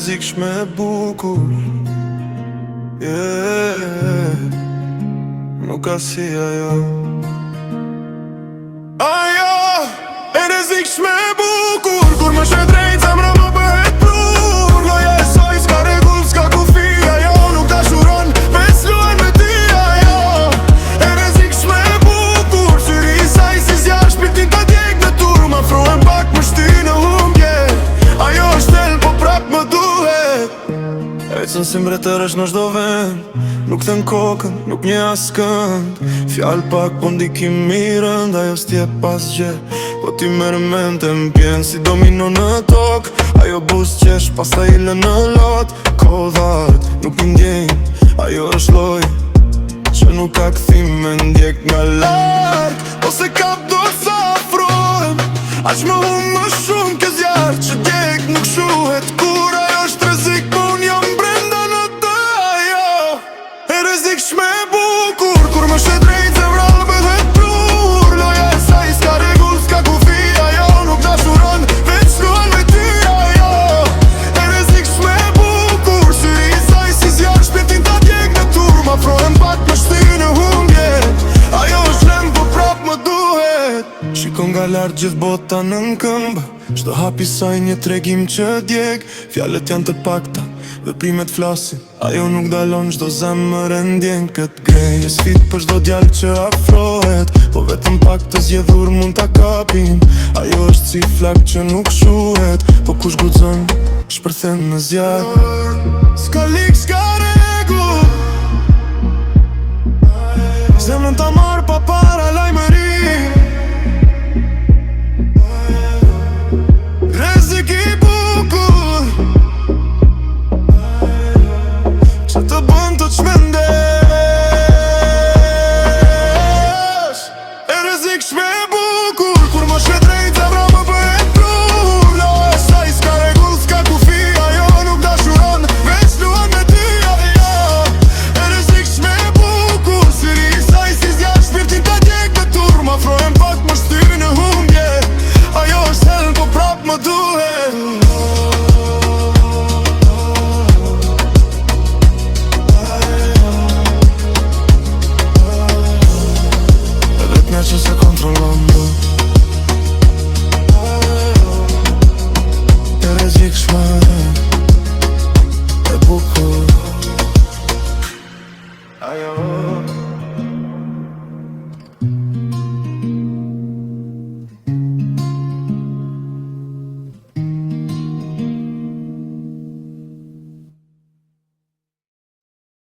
rrezikshme e bukur, nuk ka si ajo. Ajo e rrezikshme e bukur, kur më shë drejt zemra më bëhet prur. Loja e saj s'ka regull, s'ka kufi, ajo nuk dashuron, veç luan me ty. Ajo e rrezikshme e bukur, syri i saj si zjarr shpirtin ta djeg në tur. Ma frohen pak më shty në humbje, ajo është tel po prap më duhet. Ecën si mbretër është në çdo vend, nuk thën kokën, nuk nje as kënd. Fjall pak po ndikim mirënd, ajo s'tje pas gje, po ti merë ment e m'pjen si domino në tok. Ajo bus qesh, pas ta ile në lot. Kodhat, nuk i ndjenj, ajo është loj që nuk ka këthim me ndjek nga larg. Ose kap do sa afrohem, aq më hum më shumë ke zjarr që djek nuk shuhet. Kur ajo është rrezik, po unë jam brenda në të. Ajo e rrezikshme e bukur, kur më shë drejt zemra më bëhet prur. Loja e saj s'ka regull, s'ka kufi, ajo nuk dashuron, veç luan me ty. Ajo e rrezikshme e bukur, syri i saj si zjarr shpirtin ta djeg në tur. Ma frohen pak më shty në humbje, ajo është lem po prap më duhet. Shikon nga lart gjithë bota nën këmbë, çdo hap i saj një tregim që djeg. Fjalët janë të pakta, veprimet flasin, ajo nuk dalon, çdo zemër e ndjen këtë grej. E sfit për çdo djalë që afrohet, po vetëm pak të zgjedhur mund ta kapin. Ajo është si flak që nuk shuhet, po kush guxon shpërthen në zjarr. S'ka lik, s'ka regull, zemrën ta marr pa para lajmëri. Rrezik i bukur që të bën të çmendesh. E rrezikshme e bukur, kur më shë drejt zemra më bëhet prur. Loja e saj s'ka regull, s'ka kufi, ajo nuk dashuron, veç luan me ty. Ajo e rrezikshme e bukur, syri i saj si zjarr shpirtin ta djeg në tur. Ma frohen pak më shty në humbje, ajo është hell po prap më duhet. Që se kontrolon du, e rrezikshme e bukur. Ajo